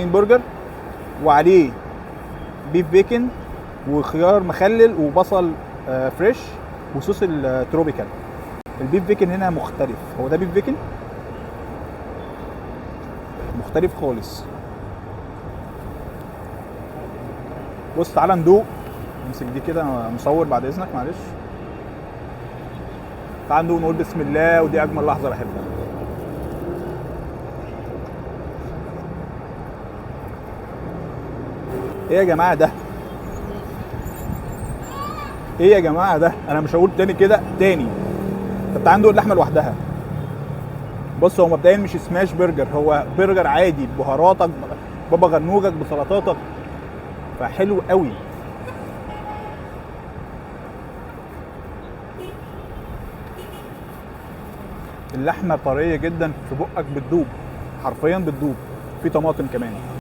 برجر وعليه بيف بيكن وخيار مخلل وبصل فريش وصوص التروبيكال. البيف بيكن هنا مختلف، هو ده بيف بيكن مختلف خالص. بص تعالى ندوق. امسك دي كده، انا مصور بعد اذنك معلش. تعال ندوق نقول بسم الله، ودي اجمل لحظه بحبها. ايه يا جماعه ده؟ ايه يا جماعه ده؟ انا مش هقول تاني كده تاني. طب تعال ندوق اللحمه لوحدها. بص هو مبدئيا مش سماش برجر، هو برجر عادي ببهاراتك بابا غنوجك بسلطاتك، فحلو قوي. اللحمه طريه جدا في بقك، بتدوب حرفيا بتدوب، في طماطم كمان.